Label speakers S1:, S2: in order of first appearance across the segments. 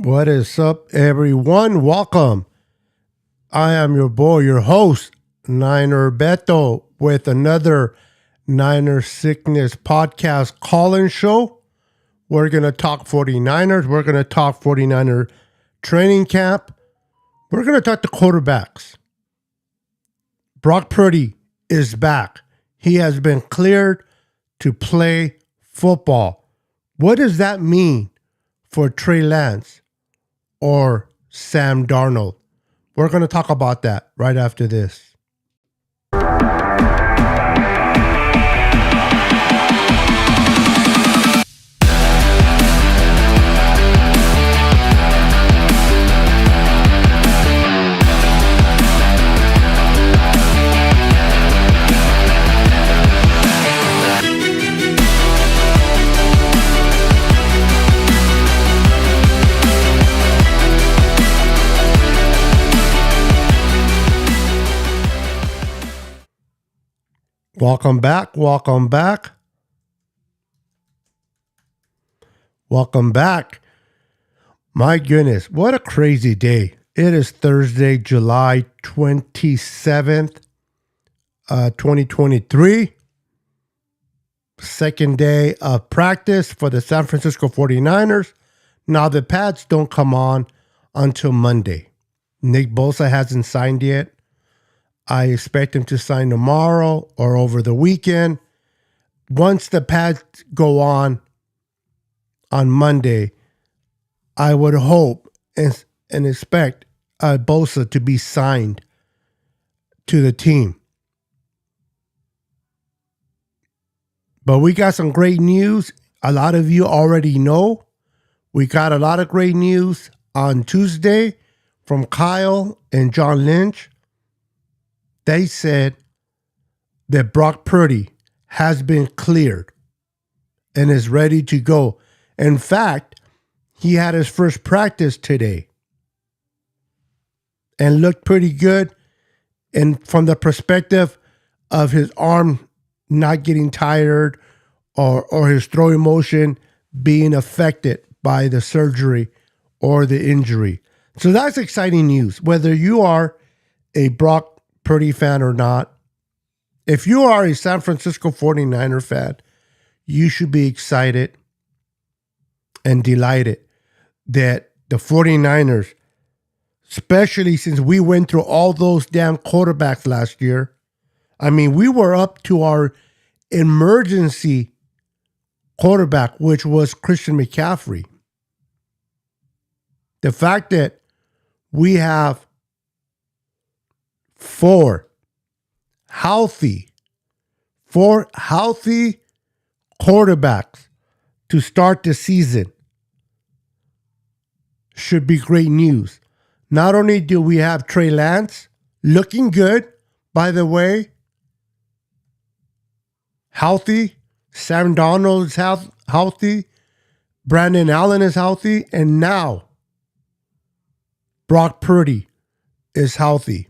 S1: What is up, everyone? Welcome. I am your boy, your host, Niner Beto, with another Niner Sickness podcast call-in show. We're going to talk 49ers. We're going to talk 49er training camp. We're going to talk the quarterbacks. Brock Purdy is back. He has been cleared to play football. What does that mean for Trey Lance or Sam Darnold? We're going to talk about that right after this. Welcome back. My goodness, what a crazy day. It is Thursday, July 27th, 2023. Second day of practice for the San Francisco 49ers. Now, the pads don't come on until Monday. Nick Bosa hasn't signed yet. I expect him to sign tomorrow or over the weekend. Once the pads go on Monday, I would hope and expect Bosa to be signed to the team. But we got some great news. A lot of you already know. We got a lot of great news on Tuesday from Kyle and John Lynch. They said that Brock Purdy has been cleared and is ready to go. In fact, he had his first practice today and looked pretty good. And from the perspective of his arm not getting tired or his throwing motion being affected by the surgery or the injury. So that's exciting news. Whether you are a Brock Purdy fan or not, if you are a San Francisco 49er fan, you should be excited and delighted that the 49ers, especially since we went through all those damn quarterbacks last year. I mean, we were up to our emergency quarterback, which was Christian McCaffrey. The fact that we have four healthy quarterbacks to start the season should be great news. Not only do we have Trey Lance looking good, by the way, healthy, Sam Darnold is healthy, Brandon Allen is healthy, and now Brock Purdy is healthy.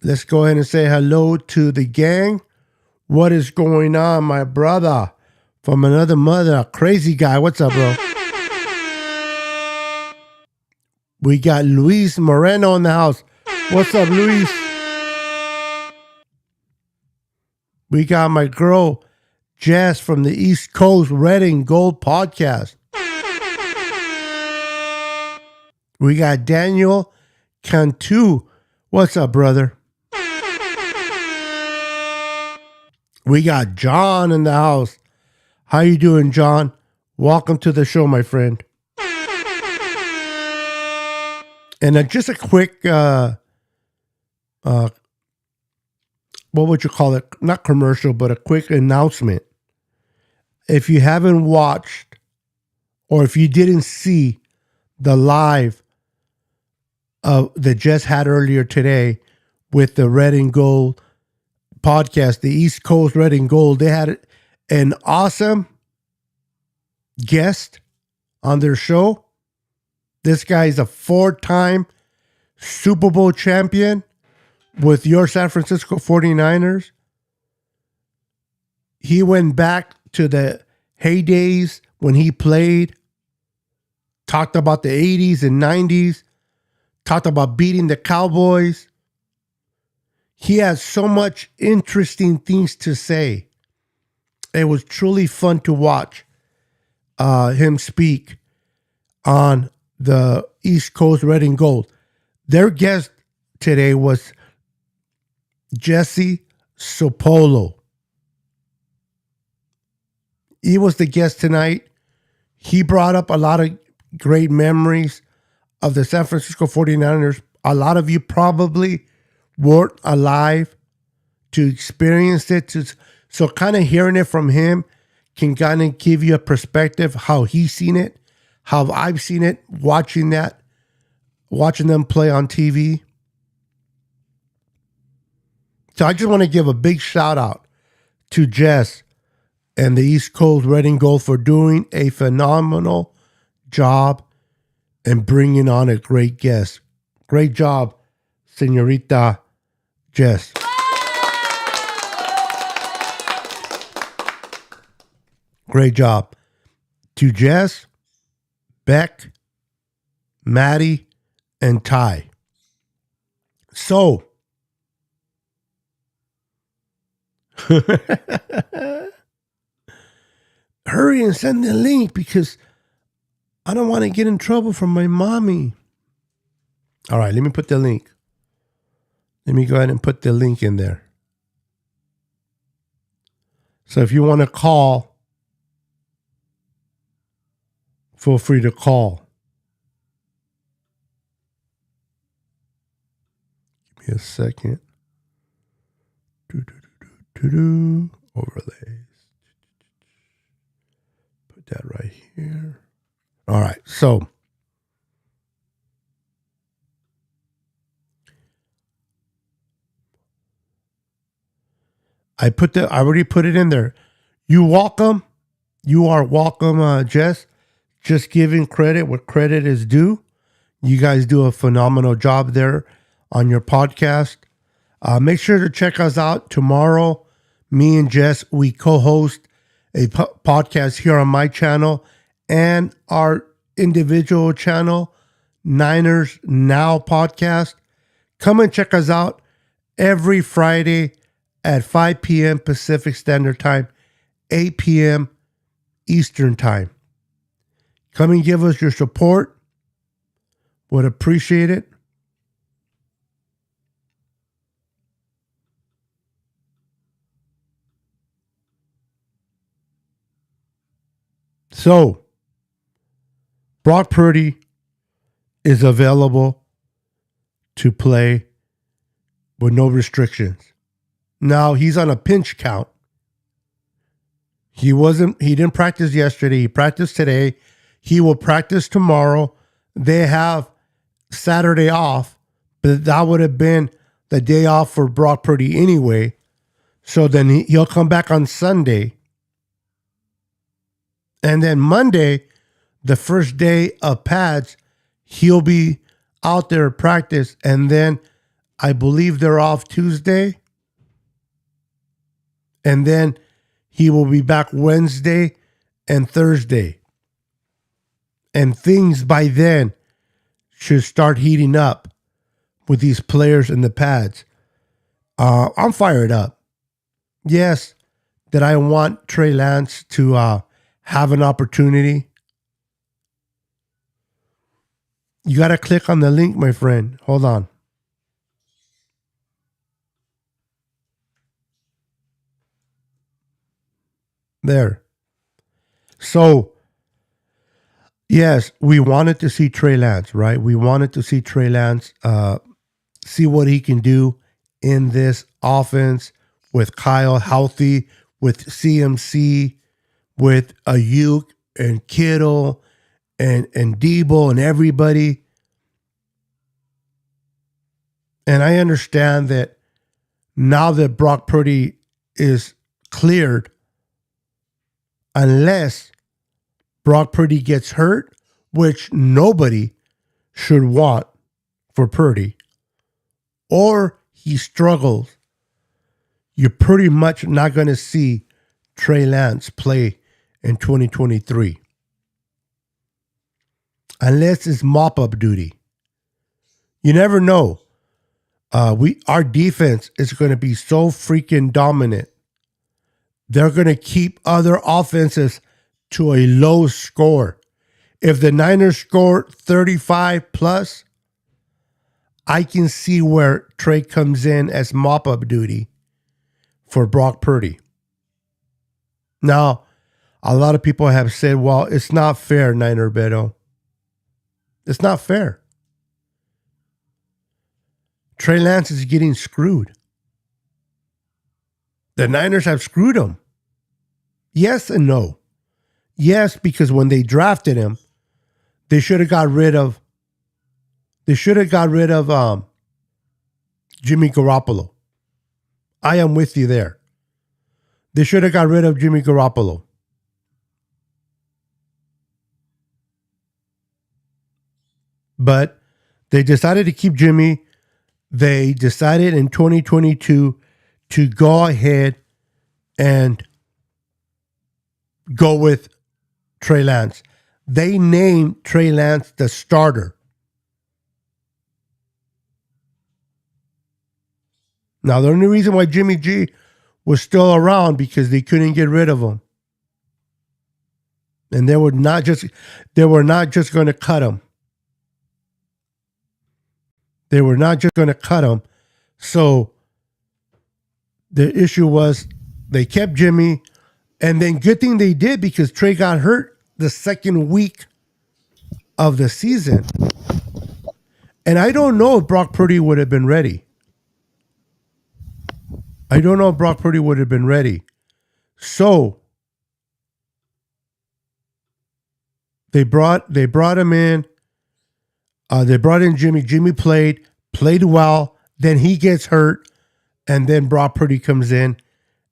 S1: Let's go ahead and say hello to the gang. What is going on, my brother? From another mother, crazy guy. What's up, bro? We got Luis Moreno in the house. What's up, Luis? We got my girl, Jess, from the East Coast Red and Gold podcast. We got Daniel Cantu. What's up, brother? We got John in the house. How you doing, John? Welcome to the show, my friend. And just a quick, what would you call it? Not commercial, but a quick announcement. If you haven't watched or if you didn't see the live that Jess had earlier today with the Red and Gold podcast, the East Coast Red and Gold, they had an awesome guest on their show. This guy is a 4-time Super Bowl champion with your San Francisco 49ers. He went back to the heydays when he played talked about the 80s and 90s, talked about beating the Cowboys. He has so much interesting things to say. It was truly fun to watch him speak on the East Coast Red and Gold. Their guest today was Jesse Sopolo. He was the guest tonight. He brought up a lot of great memories of the San Francisco 49ers. A lot of you probably weren't alive to experience it. So kind of hearing it from him can kind of give you a perspective how he's seen it, how I've seen it, watching them play on TV. So I just want to give a big shout out to Jess and the East Coast Red and Gold for doing a phenomenal job and bringing on a great guest. Great job, Señorita Jess. Great job. To Jess, Beck, Maddie, and Ty. So, hurry and send the link because I don't want to get in trouble from my mommy. All right, let me put the link. Let me go ahead and put the link in there. So if you want to call, feel free to call. Give me a second. Overlays. Put that right here. All right, so I already put it in there. You welcome. You are welcome, Jess. Just giving credit where credit is due. You guys do a phenomenal job there on your podcast. Make sure to check us out tomorrow. Me and Jess, we co-host a podcast here on my channel and our individual channel, Niners Now Podcast. Come and check us out every Friday at 5 p.m. Pacific Standard Time, 8 p.m. Eastern Time. Come and give us your support. Would appreciate it. So, Brock Purdy is available to play with no restrictions. Now, he's on a pinch count. He didn't practice yesterday. He practiced today. He will practice tomorrow. They have Saturday off, but that would have been the day off for Brock Purdy anyway. So then he'll come back on Sunday. And then Monday, the first day of pads, he'll be out there at practice. And then I believe they're off Tuesday. And then he will be back Wednesday and Thursday. And things by then should start heating up with these players in the pads. I'm fired up. Yes, that I want Trey Lance to have an opportunity. You got to click on the link, my friend. Hold on. There. So, yes, we wanted to see Trey Lance, right? We wanted to see Trey Lance see what he can do in this offense with Kyle healthy, with CMC, with Ayuk and Kittle and Debo and everybody. And I understand that now that Brock Purdy is cleared, unless Brock Purdy gets hurt, which nobody should want for Purdy, or he struggles, you're pretty much not going to see Trey Lance play in 2023. unless it's mop up duty. You never know. Our defense is going to be so freaking dominant. They're going to keep other offenses to a low score. If the Niners score 35 plus, I can see where Trey comes in as mop-up duty for Brock Purdy. Now, a lot of people have said, well, it's not fair, Niner Beto. It's not fair. Trey Lance is getting screwed. The Niners have screwed him. Yes and no. Yes, because when they drafted him, they should have got rid of Jimmy Garoppolo. I am with you there. They should have got rid of Jimmy Garoppolo. But they decided to keep Jimmy. They decided in 2022 to go ahead and go with Trey Lance. They named Trey Lance the starter. Now, the only reason why Jimmy G was still around because they couldn't get rid of him. And they were not just going to cut him. They were not just going to cut him. So the issue was they kept Jimmy, and then good thing they did because Trey got hurt the second week of the season. And I don't know if Brock Purdy would have been ready. So they brought him in. They brought in Jimmy. Jimmy played well. Then he gets hurt, and then Brock Purdy comes in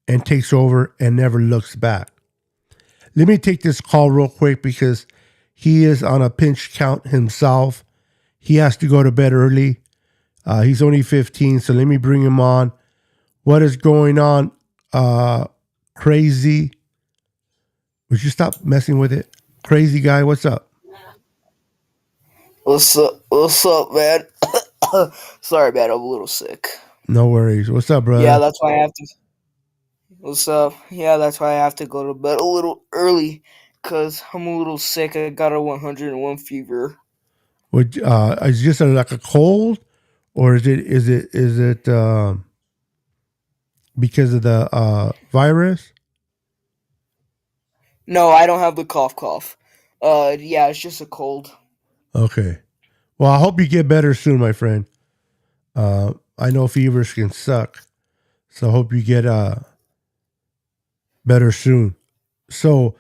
S1: and takes over and never looks back. Let me take this call real quick because he is on a pinch count himself. He has to go to bed early. He's only 15, so let me bring him on. What is going on? Crazy. Would you stop messing with it? Crazy guy, what's up?
S2: What's up, man? Sorry, man, I'm a little sick.
S1: No worries. What's up, brother?
S2: Yeah, that's why I have to. What's up? Yeah, that's why I have to go to bed a little early, because I'm a little sick. I got a 101 fever.
S1: Is it just like a cold, or is it because of the virus?
S2: No, I don't have the cough. Yeah, it's just a cold.
S1: Okay. Well, I hope you get better soon, my friend. I know fevers can suck, so I hope you get better soon. So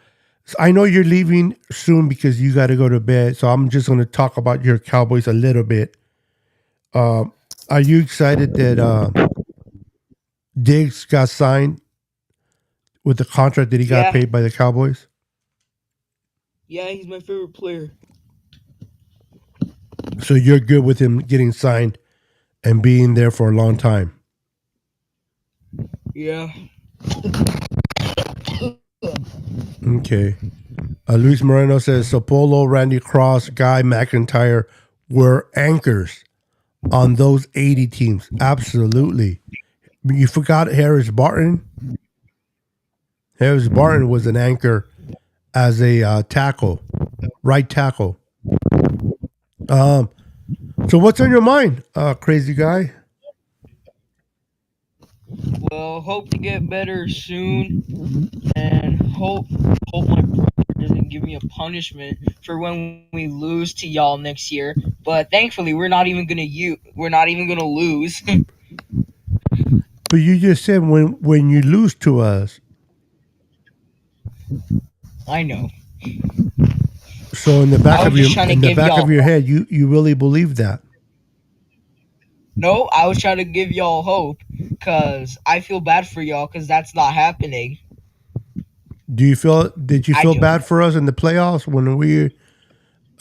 S1: I know you're leaving soon because you got to go to bed. So I'm just going to talk about your Cowboys a little bit. Are you excited that Diggs got signed with the contract that he got paid by the Cowboys?
S2: Yeah, he's my favorite player.
S1: So you're good with him getting signed and being there for a long time?
S2: Yeah.
S1: Okay. Luis Moreno says Sopolo, Randy Cross, Guy McIntyre were anchors on those 80 teams. Absolutely. You forgot Harris Barton? Harris Barton was an anchor as a tackle, right tackle. So what's on your mind, crazy guy?
S2: Well, hope to get better soon, and hope my brother doesn't give me a punishment for when we lose to y'all next year. But thankfully, we're not even gonna lose.
S1: But you just said when you lose to us.
S2: I know.
S1: So in the back of your head, you really believe that?
S2: No, I was trying to give y'all hope because I feel bad for y'all because that's not happening.
S1: Did you feel bad for us in the playoffs when we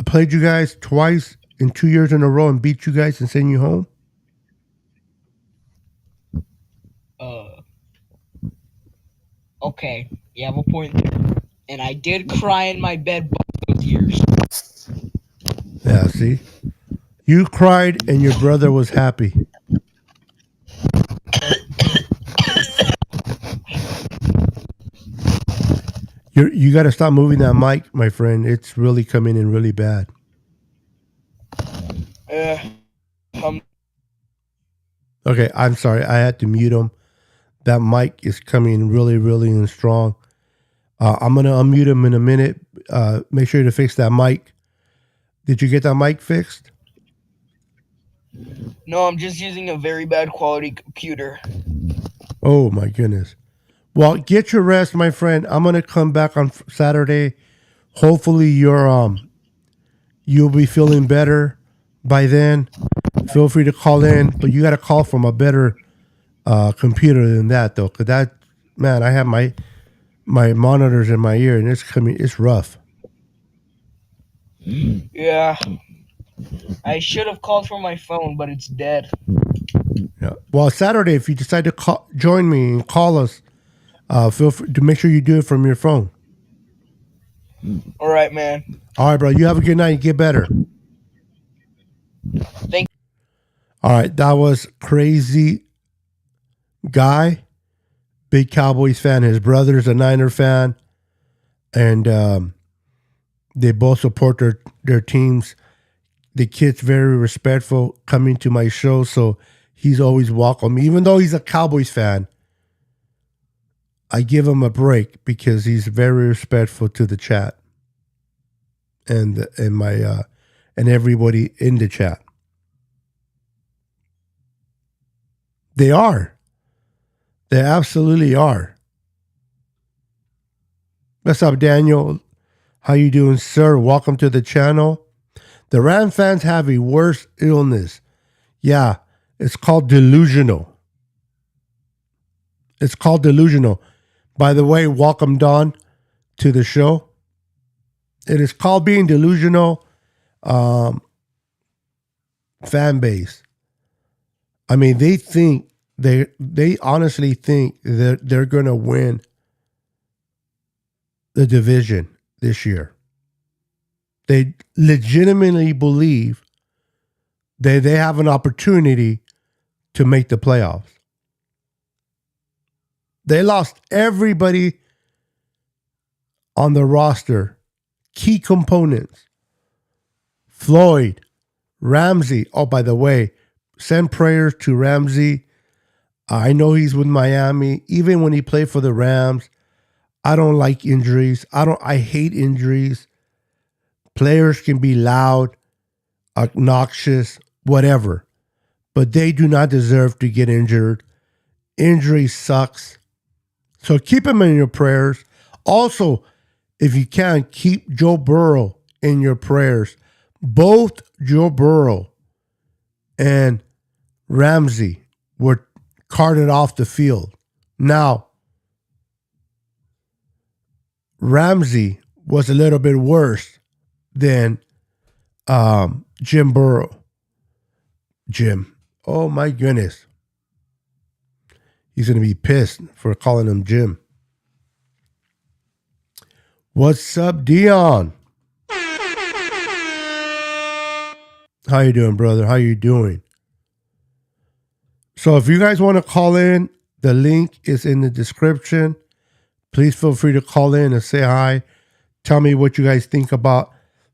S1: played you guys twice in 2 years in a row and beat you guys and send you home?
S2: Okay, you have a point there. And I did cry in my bed both those years.
S1: Yeah, see? You cried and your brother was happy. You got to stop moving that mic, my friend. It's really coming in really bad.
S2: Um,
S1: Okay, I'm sorry. I had to mute him. That mic is coming really, really in strong. I'm going to unmute him in a minute. Make sure to fix that mic. Did you get that mic fixed?
S2: no, I'm just using a very bad quality computer.
S1: Oh, my goodness. Well, get your rest, my friend. I'm going to come back on Saturday. Hopefully you'll be feeling better by then. Feel free to call in, but you got to call from a better computer than that, though, because that, man, I have my monitors in my ear, and it's rough.
S2: Yeah, I should have called from my phone, but it's dead.
S1: Yeah. Well, Saturday, if you decide to join me and call us, feel free to make sure you do it from your phone.
S2: All right, man.
S1: All right, bro. You have a good night and get better.
S2: Thank.
S1: All right, that was Crazy Guy, big Cowboys fan. His brother's a Niner fan, and they both support their teams. The kid's very respectful coming to my show, so he's always welcome. Even though he's a Cowboys fan, I give him a break because he's very respectful to the chat and my and everybody in the chat. They are. They absolutely are. What's up, Daniel? How you doing, sir? Welcome to the channel. The Ram fans have a worse illness. Yeah, it's called delusional. It's called delusional. By the way, welcome, Don, to the show. It is called being delusional fan base. I mean, they honestly think that they're going to win the division this year. They legitimately believe that they have an opportunity to make the playoffs. They lost everybody on the roster, key components. Floyd, Ramsey. Oh, by the way, send prayers to Ramsey. I know he's with Miami. Even when he played for the Rams, I don't like injuries. I hate injuries. Players can be loud, obnoxious, whatever, but they do not deserve to get injured. Injury sucks. So keep him in your prayers. Also, if you can, keep Joe Burrow in your prayers. Both Joe Burrow and Ramsey were carted off the field. Now, Ramsey was a little bit worse than Jim Burrow. Jim. Oh my goodness. He's going to be pissed for calling him Jim. What's up, Dion? How you doing, brother? How you doing? So if you guys want to call in, the link is in the description. Please feel free to call in and say hi. Tell me what you guys think about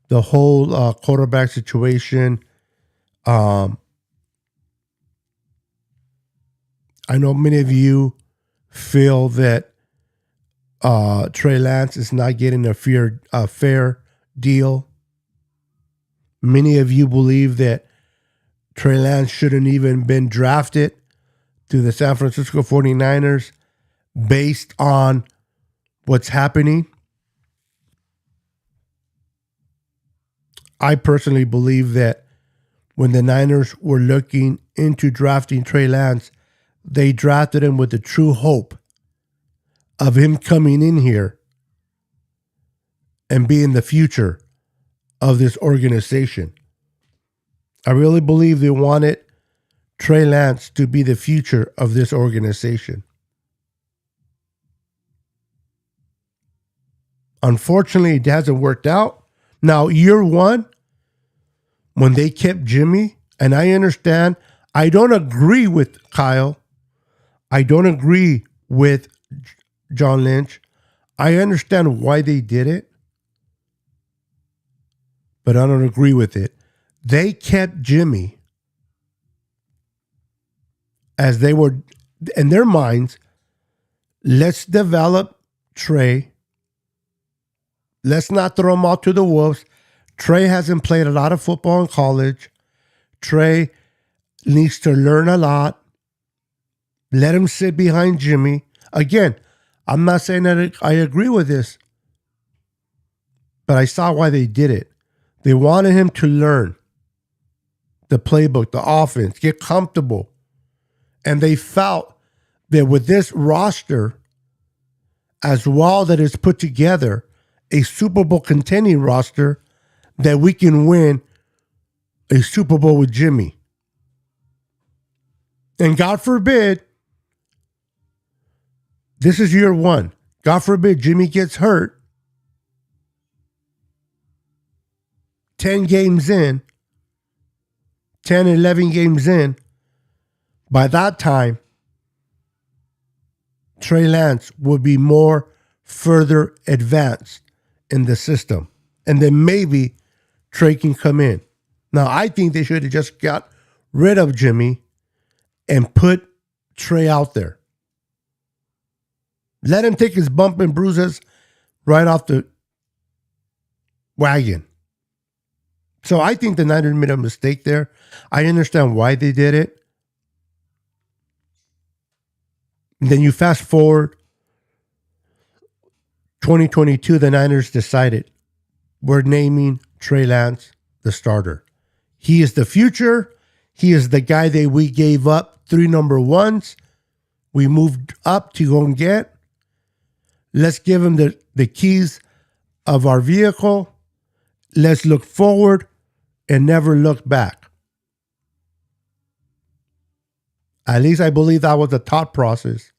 S1: the whole quarterback situation. I know many of you feel that Trey Lance is not getting a fair deal. Many of you believe that Trey Lance shouldn't even been drafted to the San Francisco 49ers based on what's happening. I personally believe that when the Niners were looking into drafting Trey Lance, they drafted him with the true hope of him coming in here and being the future of this organization. I really believe they wanted Trey Lance to be the future of this organization. Unfortunately, it hasn't worked out. Now, year one, when they kept Jimmy, and I understand, I don't agree with Kyle. I don't agree with John Lynch. I understand why they did it, but I don't agree with it. They kept Jimmy as they were, in their minds, let's develop Trey. Let's not throw him out to the wolves. Trey hasn't played a lot of football in college. Trey needs to learn a lot. Let him sit behind Jimmy. Again, I'm not saying that I agree with this, but I saw why they did it. They wanted him to learn the playbook, the offense, get comfortable. And they felt that with this roster, as well that is put together, a Super Bowl contending roster, that we can win a Super Bowl with Jimmy. And God forbid, this is year one. God forbid Jimmy gets hurt 10 games in, 10, 11 games in. By that time, Trey Lance will be more further advanced in the system. And then maybe Trey can come in. Now, I think they should have just got rid of Jimmy and put Trey out there. Let him take his bump and bruises right off the wagon. So I think the Niners made a mistake there. I understand why they did it. And then you fast forward 2022, the Niners decided we're naming Trey Lance the starter. He is the future. He is the guy that we gave up 3 number ones. We moved up to go and get. Let's give him the keys of our vehicle. Let's look forward and never look back. At least I believe that was the thought process.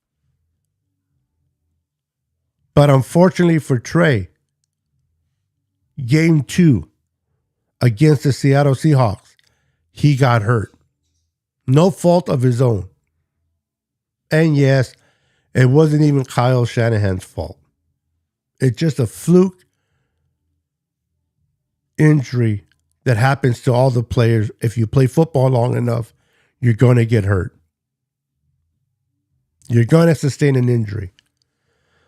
S1: But unfortunately for Trey, game 2 against the Seattle Seahawks, he got hurt. No fault of his own. And yes, it wasn't even Kyle Shanahan's fault. It's just a fluke injury that happens to all the players. If you play football long enough, you're going to get hurt. You're going to sustain an injury.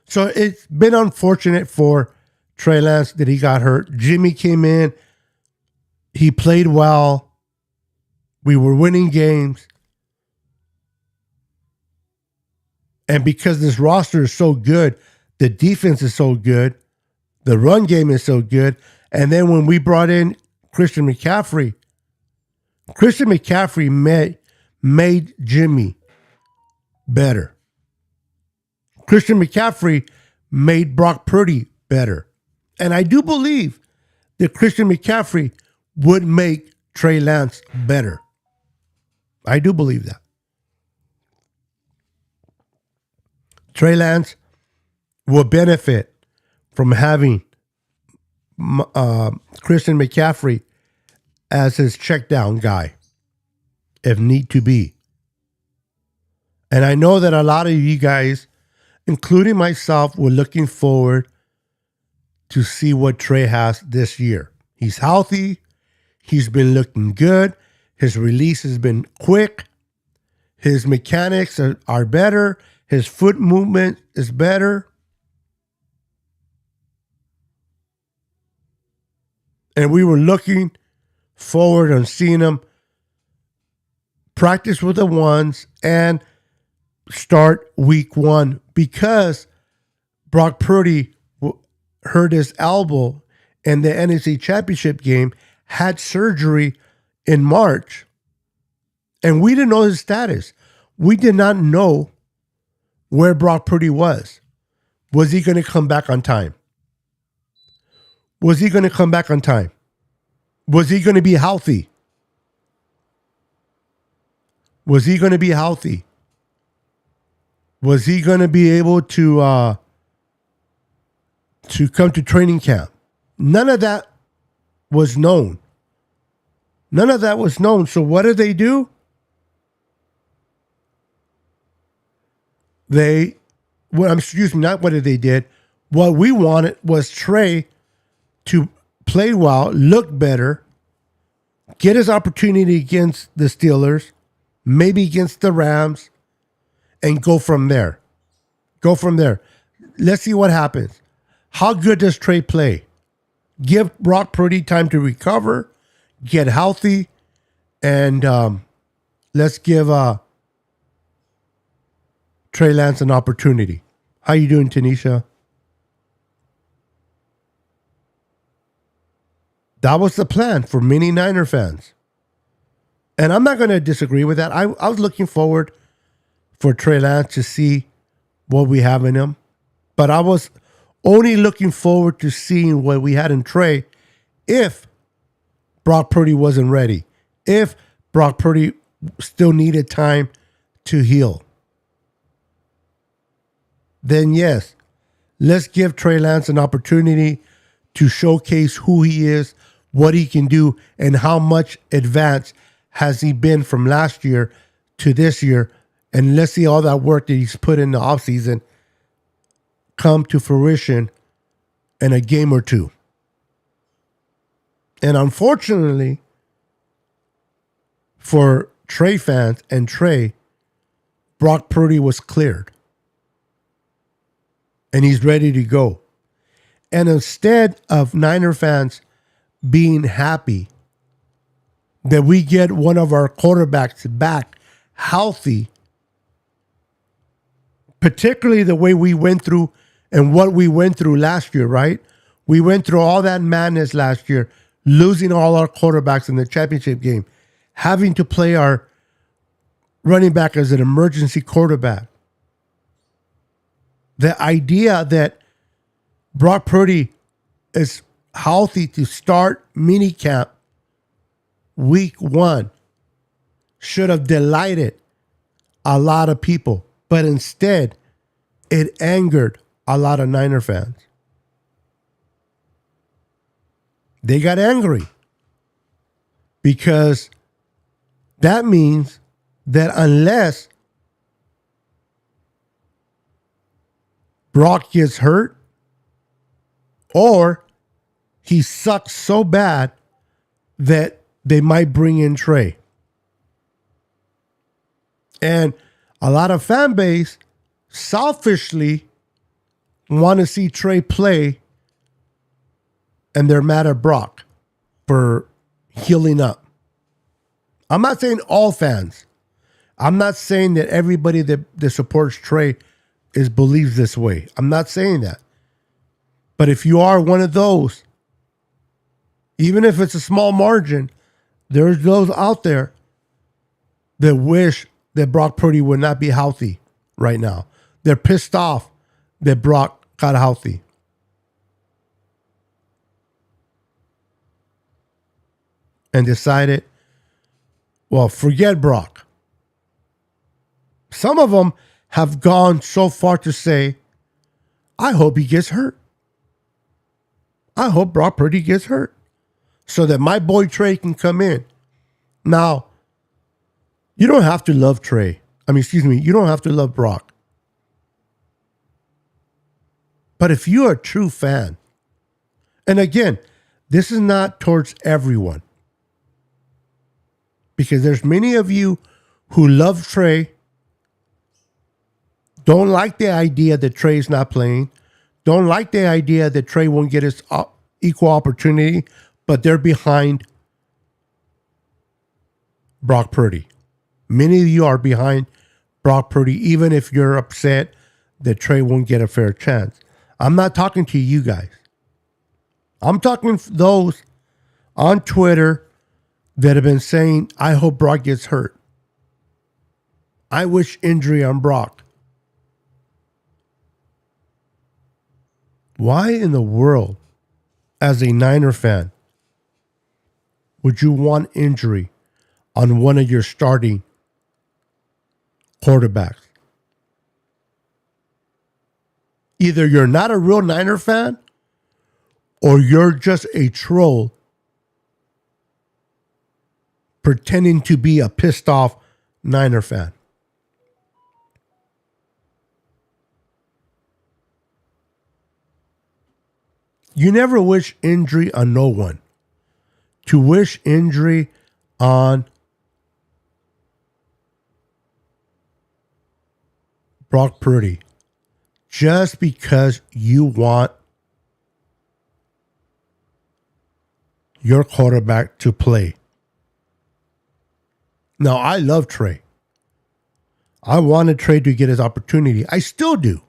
S1: So it's been unfortunate for Trey Lance that he got hurt. Jimmy came in. He played well. We were winning games. And because this roster is so good, the defense is so good, the run game is so good, and then when we brought in Christian McCaffrey made Jimmy better. Christian McCaffrey made Brock Purdy better. And I do believe that Christian McCaffrey would make Trey Lance better. I do believe that. Trey Lance will benefit from having Christian McCaffrey as his check down guy, if need to be. And I know that a lot of you guys, including myself, were looking forward to see what Trey has this year. He's healthy. He's been looking good. His release has been quick. His mechanics are better. His foot movement is better. And we were looking forward on seeing him practice with the ones and start week 1 because Brock Purdy hurt his elbow in the NFC Championship game, had surgery in March, and we didn't know his status. We did not know where Brock Purdy was. Was he going to come back on time? Was he going to come back on time? Was he going to be healthy? Was he going to be healthy? Was he going to be able to come to training camp? None of that was known. None of that was known. So what did they do? Excuse me, not what did they did. What we wanted was Trey to play well, look better, get his opportunity against the Steelers, maybe against the Rams, and go from there. Go from there. Let's see what happens. How good does Trey play? Give Brock Purdy time to recover, get healthy, and let's give Trey Lance an opportunity. How you doing, Tanisha? That was the plan for many Niner fans. And I'm not going to disagree with that. I was looking forward for Trey Lance to see what we have in him. But I was only looking forward to seeing what we had in Trey if Brock Purdy wasn't ready. If Brock Purdy still needed time to heal. Then yes, let's give Trey Lance an opportunity to showcase who he is, what he can do, and how much advance has he been from last year to this year. And let's see all that work that he's put in the offseason come to fruition in a game or two. And unfortunately, for Trey fans and Trey, Brock Purdy was cleared. And he's ready to go. And instead of Niner fans being happy that we get one of our quarterbacks back healthy, particularly the way we went through and what we went through last year, right? We went through all that madness last year, losing all our quarterbacks in the championship game, having to play our running back as an emergency quarterback. The idea that Brock Purdy is healthy to start minicamp week 1 should have delighted a lot of people. But instead, it angered a lot of Niner fans. They got angry because that means that unless Brock gets hurt or he sucks so bad that they might bring in Trey. And a lot of fan base selfishly want to see Trey play, and they're mad at Brock for healing up. I'm not saying all fans. I'm not saying that everybody that supports Trey believes this way. I'm not saying that. But if you are one of those, even if it's a small margin, there's those out there that wish that Brock Purdy would not be healthy right now. They're pissed off that Brock got healthy. And decided, well, forget Brock. Some of them have gone so far to say, I hope he gets hurt. I hope Brock Purdy gets hurt so that my boy Trey can come in. Now, you don't have to love Trey. You don't have to love Brock. But if you're a true fan, and again, this is not towards everyone, because there's many of you who love Trey, don't like the idea that Trey's not playing, don't like the idea that Trey won't get his equal opportunity, but they're behind Brock Purdy. Many of you are behind Brock Purdy, even if you're upset that Trey won't get a fair chance. I'm not talking to you guys. I'm talking to those on Twitter that have been saying, I hope Brock gets hurt. I wish injury on Brock. Why in the world, as a Niner fan, would you want injury on one of your starting quarterbacks? Either you're not a real Niner fan or you're just a troll pretending to be a pissed off Niner fan. You never wish injury on no one. To wish injury on Brock Purdy just because you want your quarterback to play. Now, I love Trey. I wanted Trey to get his opportunity. I still do.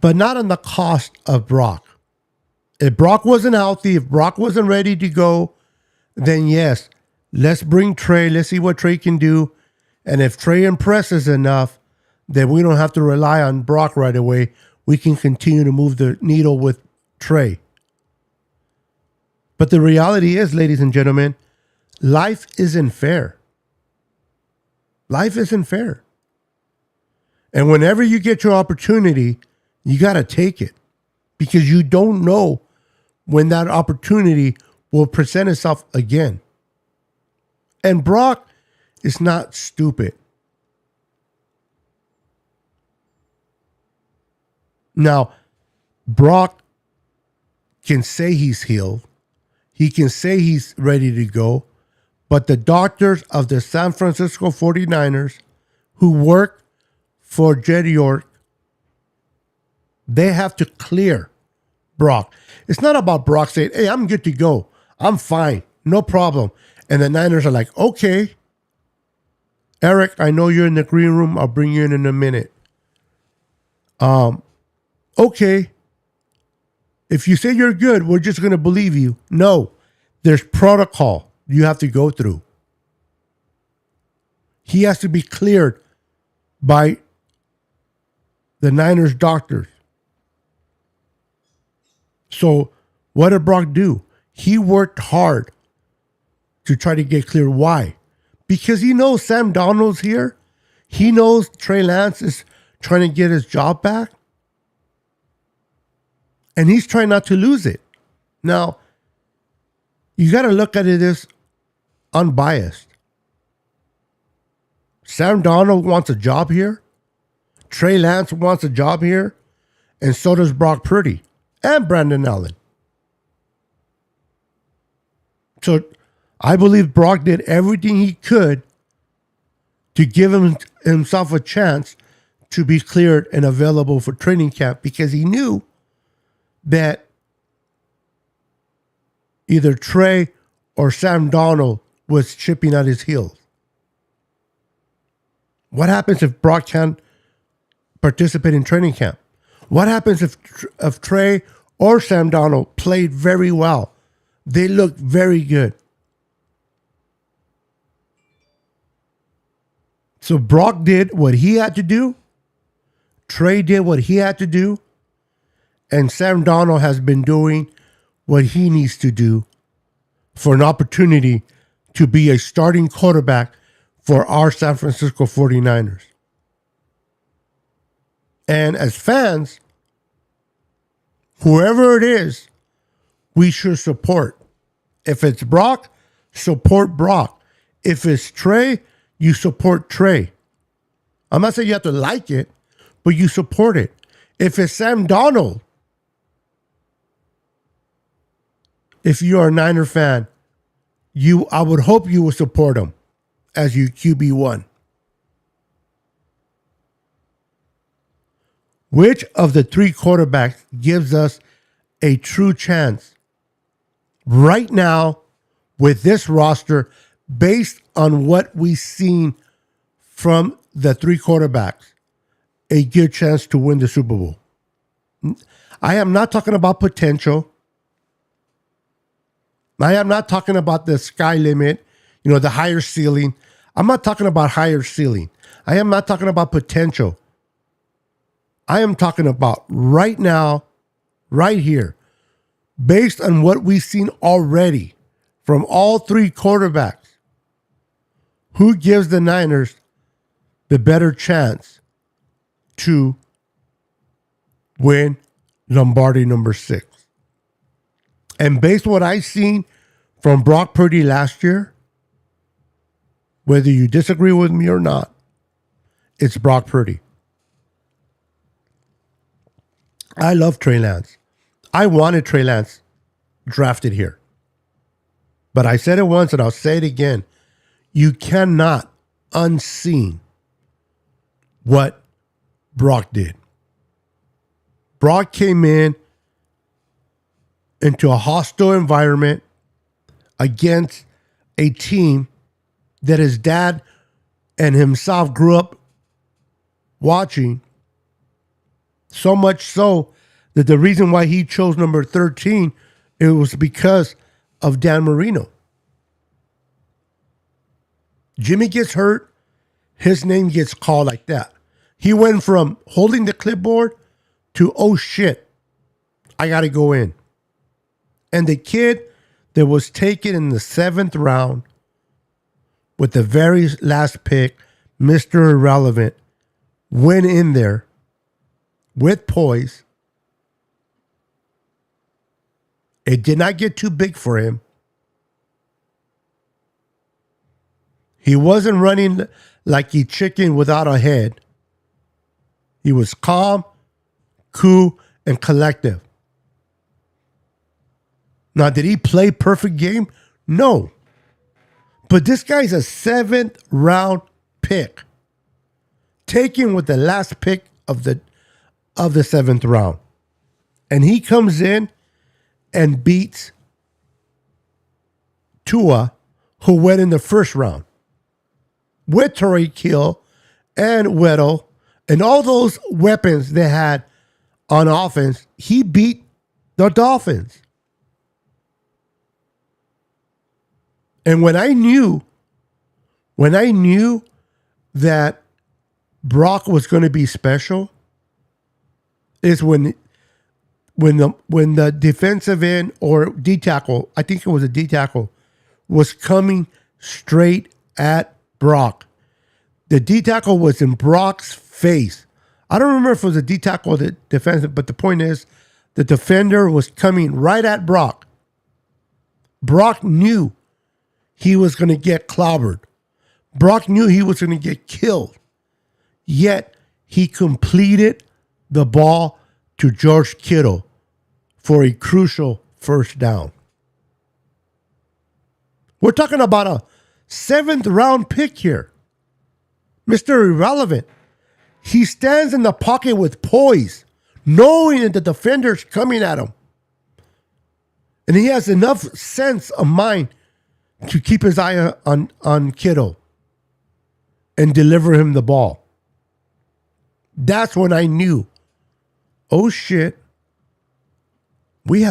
S1: But not on the cost of Brock. If Brock wasn't healthy, if Brock wasn't ready to go, then yes, let's bring Trey. Let's see what Trey can do. And if Trey impresses enough, then we don't have to rely on Brock right away. We can continue to move the needle with Trey. But the reality is, ladies and gentlemen, life isn't fair. Life isn't fair. And whenever you get your opportunity, you got to take it, because you don't know when that opportunity will present itself again. And Brock is not stupid. Now, Brock can say he's healed. He can say he's ready to go. But the doctors of the San Francisco 49ers who work for Jed York, they have to clear Brock. It's not about Brock saying, hey, I'm good to go. I'm fine. No problem. And the Niners are like, okay, Eric, I know you're in the green room. I'll bring you in a minute. Okay. If you say you're good, we're just going to believe you. No, there's protocol you have to go through. He has to be cleared by the Niners doctors. So what did Brock do? He worked hard to try to get clear. Why? Because he knows Sam Darnold's here. He knows Trey Lance is trying to get his job back. And he's trying not to lose it. Now, you got to look at it as unbiased. Sam Darnold wants a job here. Trey Lance wants a job here. And so does Brock Purdy and Brandon Allen. So I believe Brock did everything he could to give himself a chance to be cleared and available for training camp, because he knew that either Trey or Sam Darnold was chipping at his heels. What happens if Brock can't participate in training camp? What happens if Trey or Sam Darnold played very well? They looked very good. So Brock did what he had to do. Trey did what he had to do. And Sam Darnold has been doing what he needs to do for an opportunity to be a starting quarterback for our San Francisco 49ers. And as fans, whoever it is, we should support. If it's Brock, support Brock. If it's Trey, you support Trey. I'm not saying you have to like it, but you support it. If it's Sam Darnold, if you are a Niner fan, I would hope you will support him as your QB1. Which of the three quarterbacks gives us a true chance right now with this roster, based on what we've seen from the three quarterbacks, a good chance to win the Super Bowl? I am not talking about potential. I am not talking about the sky limit, the higher ceiling. I'm not talking about higher ceiling. I am not talking about potential. I am talking about right now, right here, based on what we've seen already from all three quarterbacks. Who gives the Niners the better chance to win Lombardi number 6? And based on what I've seen from Brock Purdy last year, whether you disagree with me or not, it's Brock Purdy. I love Trey Lance. I wanted Trey Lance drafted here. But I said it once and I'll say it again. You cannot unseen what Brock did. Brock came into a hostile environment against a team that his dad and himself grew up watching. So much so that the reason why he chose number 13, it was because of Dan Marino. Jimmy gets hurt, his name gets called like that. He went from holding the clipboard to, oh shit, I got to go in. And the kid that was taken in the 7th round with the very last pick, Mr. Irrelevant, went in there with poise. It did not get too big for him. He wasn't running like a chicken without a head. He was calm, cool, and collective. Now, did he play perfect game? No. But this guy's a 7th round pick, taken with the last pick of the 7th round. And he comes in and beats Tua, who went in the 1st round. With Tyreek Hill and Weddle and all those weapons they had on offense, he beat the Dolphins. And when I knew that Brock was going to be special, is when the defensive end or D tackle, I think it was a D tackle, was coming straight at Brock. The D tackle was in Brock's face. I don't remember if it was a D tackle or the defensive, but the point is the defender was coming right at Brock. Brock knew he was going to get clobbered. Brock knew he was going to get killed. Yet he completed the ball to George Kittle for a crucial 1st down. We're talking about a 7th round pick here. Mr. Irrelevant. He stands in the pocket with poise, knowing that the defender's coming at him. And he has enough sense of mind to keep his eye on Kittle and deliver him the ball. That's when I knew, oh shit, we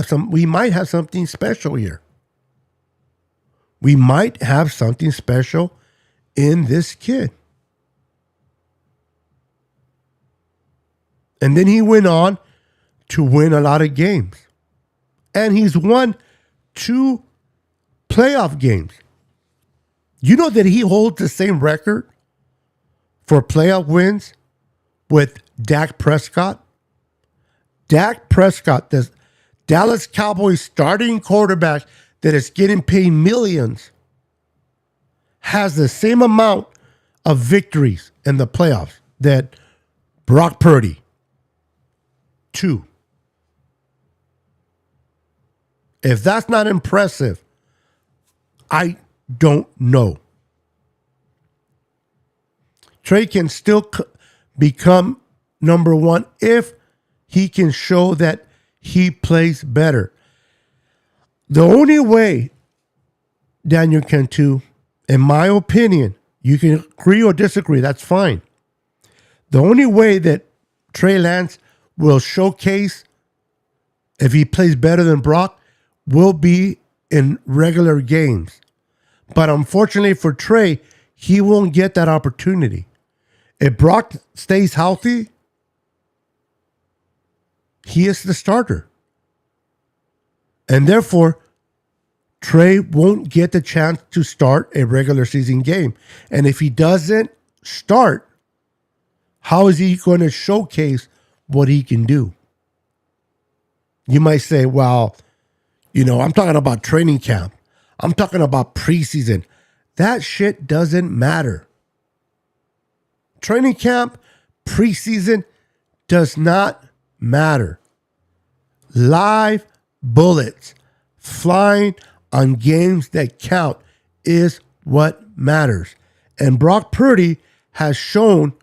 S1: might have something special here. We might have something special in this kid. And then he went on to win a lot of games. And he's won 2 playoff games. You know that he holds the same record for playoff wins with Dak Prescott? Dak Prescott, the Dallas Cowboys starting quarterback that is getting paid millions, has the same amount of victories in the playoffs that Brock Purdy. 2. If that's not impressive, I don't know. Trey can still become number 1 if he can show that he plays better. The only way, Daniel Cantu, in my opinion, you can agree or disagree, that's fine. The only way that Trey Lance will showcase if he plays better than Brock will be in regular games. But unfortunately for Trey, he won't get that opportunity. If Brock stays healthy, he is the starter. And therefore, Trey won't get the chance to start a regular season game. And if he doesn't start, how is he going to showcase what he can do? You might say, well, I'm talking about training camp. I'm talking about preseason. That shit doesn't matter. Training camp, preseason does not matter. Live bullets flying on games that count is what matters. And Brock Purdy has shown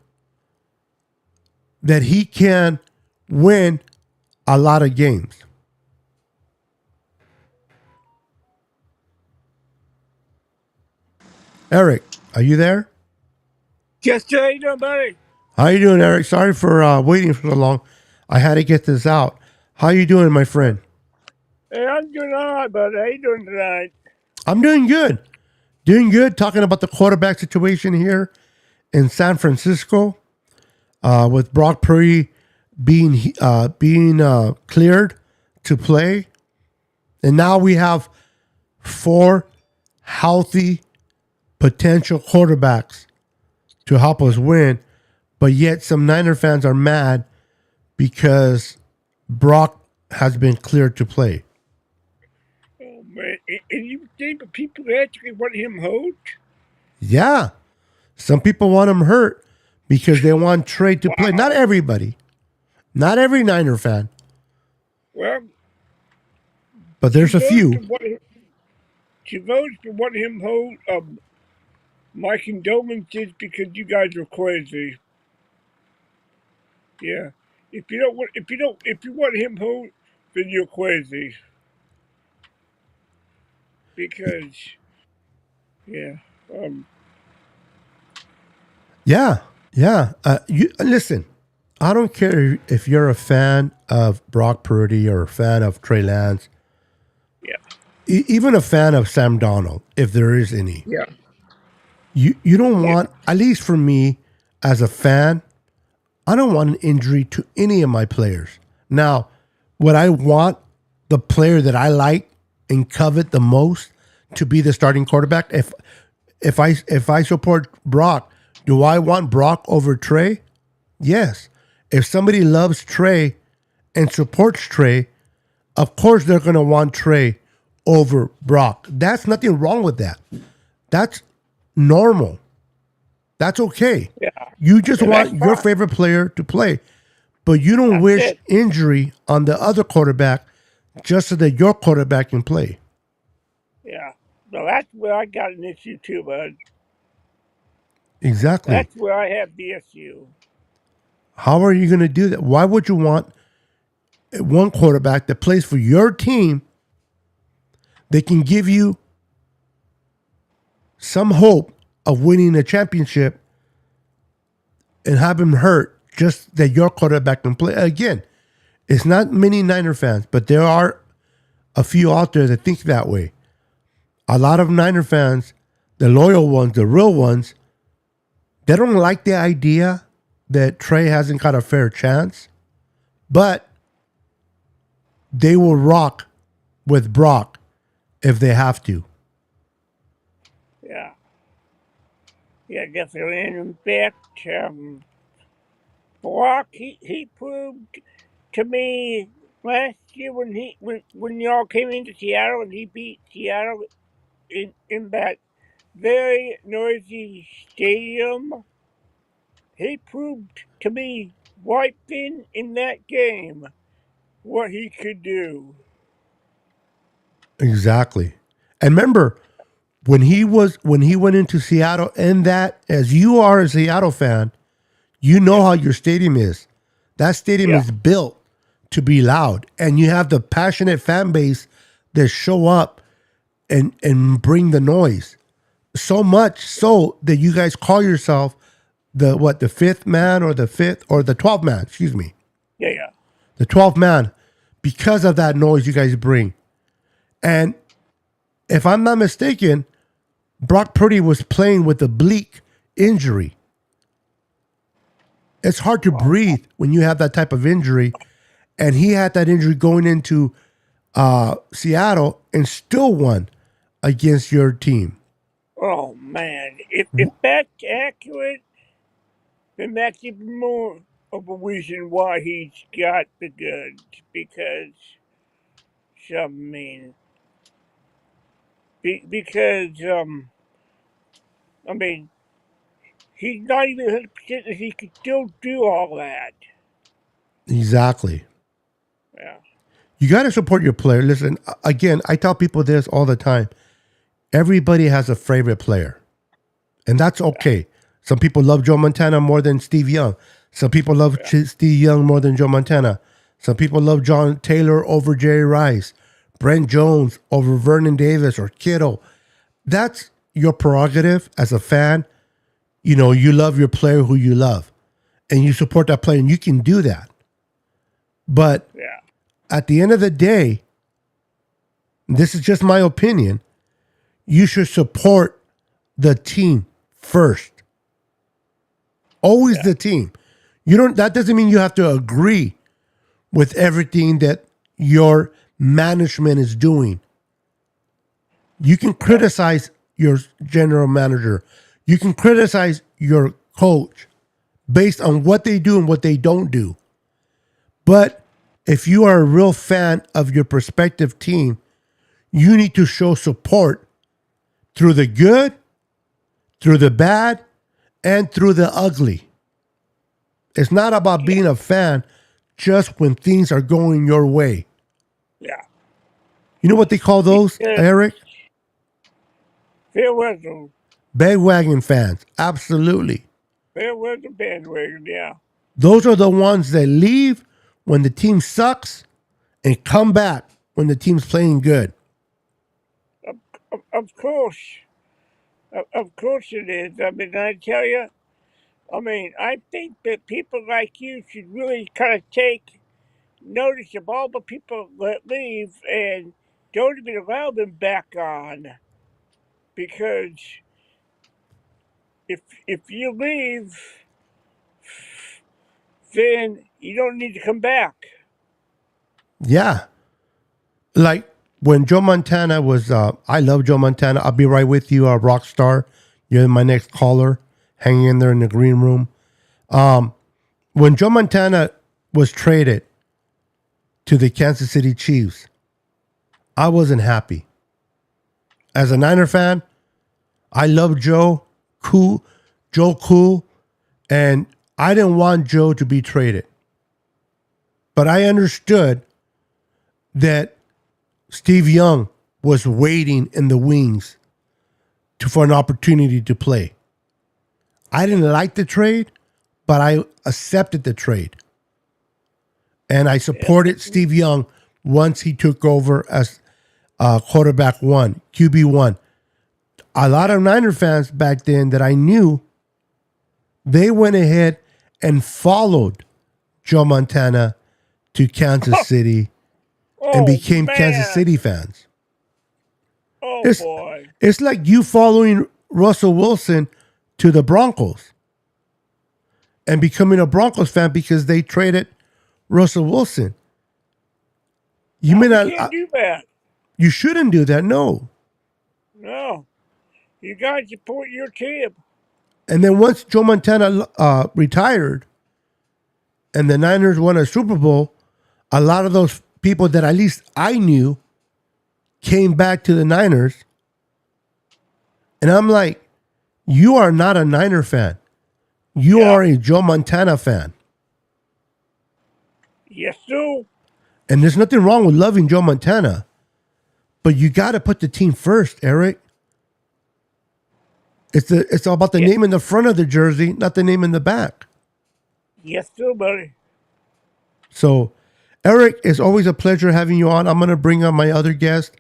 S1: that he can win a lot of games. Eric, are you there?
S3: Yes, sir. How you doing, buddy?
S1: How you doing, Eric? Sorry for waiting for so long. I had to get this out. How you doing, my friend?
S3: Hey, I'm doing all right, buddy. How you doing tonight?
S1: I'm doing good. Doing good. Talking about the quarterback situation here in San Francisco with Brock Purdy being cleared to play. And now we have 4 healthy potential quarterbacks to help us win. But yet some Niner fans are mad because Brock has been cleared to play.
S3: Oh, man. And you think people actually want him hold?
S1: Yeah. Some people want him hurt because they want Trey to play. Not everybody. Not every Niner fan.
S3: Well,
S1: But there's a few.
S3: To those who want him hold, my condolences because you guys are crazy. Yeah. If you want him hold, then you're crazy. Because, yeah.
S1: Yeah. You listen. I don't care if you're a fan of Brock Purdy or a fan of Trey Lance,
S3: Yeah.
S1: even a fan of Sam Donald, if there is any.
S3: Yeah.
S1: You don't want, at least for me as a fan, I don't want an injury to any of my players. Now, would I want the player that I like and covet the most to be the starting quarterback? If I support Brock, do I want Brock over Trey? Yes. If somebody loves Trey and supports Trey, of course they're going to want Trey over Brock. That's nothing wrong with that. That's normal. That's okay.
S3: Yeah.
S1: You just want your favorite player to play, but you don't wish injury on the other quarterback just so that your quarterback can play.
S3: Yeah. Well, that's where I got an issue too, bud.
S1: Exactly.
S3: That's where I have the issue.
S1: How are you going to do that? Why would you want one quarterback that plays for your team that can give you some hope of winning a championship and have him hurt just that your quarterback can play? Again, it's not many Niner fans, but there are a few out there that think that way. A lot of Niner fans, the loyal ones, the real ones, they don't like the idea that Trey hasn't got a fair chance, but they will rock with Brock if they have to.
S3: Yeah. Yeah, definitely. And in fact, Brock, he proved to me last year when y'all came into Seattle and he beat Seattle in that very noisy stadium. He proved to me right then in that game what he could do.
S1: Exactly. And remember, when he went into Seattle, and that, as you are a Seattle fan, you know how your stadium is. That stadium is built to be loud, and you have the passionate fan base that show up and bring the noise. So much so that you guys call yourself the fifth man or the 12th man, excuse me.
S3: Yeah.
S1: The 12th man, because of that noise you guys bring. And if I'm not mistaken, Brock Purdy was playing with a bleak injury. It's hard to breathe when you have that type of injury. And he had that injury going into Seattle and still won against your team.
S3: Oh man, if that's accurate, then that's even more of a reason why he's got the goods. Because, I mean, because I mean, he's not even 100% that he could still do all that.
S1: Exactly.
S3: Yeah.
S1: You got to support your player. Listen, again, I tell people this all the time. Everybody has a favorite player, and that's okay. Some people love Joe Montana more than Steve Young. Some people love Steve Young more than Joe Montana. Some people love John Taylor over Jerry Rice, Brent Jones over Vernon Davis or Kittle. That's your prerogative as a fan. You know, you love your player who you love, and you support that player, and you can do that. But
S3: Yeah.
S1: at the end of the day, this is just my opinion, you should support the team first. Always the team. That doesn't mean you have to agree with everything that your management is doing. You can criticize your general manager. You can criticize your coach based on what they do and what they don't do. But if you are a real fan of your prospective team, you need to show support through the good, through the bad, and through the ugly. It's not about being a fan just when things are going your way.
S3: Yeah.
S1: You know what they call those, Eric?
S3: Fair weather.
S1: Bandwagon fans. Absolutely.
S3: Fair weather bandwagon, yeah.
S1: Those are the ones that leave when the team sucks and come back when the team's playing good.
S3: Of course. Of course it is. I mean, I tell you, I think that people like you should really kind of take notice of all the people that leave and don't even allow them back on. Because if you leave, then you don't need to come back.
S1: Yeah. Like when Joe Montana was, I love Joe Montana. I'll be right with you, rock star. You're my next caller, hanging in there in the green room. When Joe Montana was traded to the Kansas City Chiefs, I wasn't happy. As a Niner fan, I love Joe Cool, and I didn't want Joe to be traded. But I understood that Steve Young was waiting in the wings for an opportunity to play. I didn't like the trade, but I accepted the trade. And I supported Steve Young once he took over as quarterback one, QB1. A lot of Niner fans back then that I knew, they went ahead and followed Joe Montana to Kansas City and became Kansas City fans.
S3: Boy.
S1: It's like you following Russell Wilson to the Broncos and becoming a Broncos fan because they traded Russell Wilson. You may not.
S3: You can't do that.
S1: You shouldn't do that. No.
S3: You got to support your team.
S1: And then once Joe Montana retired and the Niners won a Super Bowl, a lot of those people that at least I knew came back to the Niners. And I'm like, you are not a Niner fan. You are a Joe Montana fan.
S3: Yes, sir.
S1: And there's nothing wrong with loving Joe Montana. But you got to put the team first, Eric. It's all about the name in the front of the jersey, not the name in the back.
S3: Yes, sir, buddy.
S1: So, Eric, it's always a pleasure having you on. I'm going to bring on my other guest.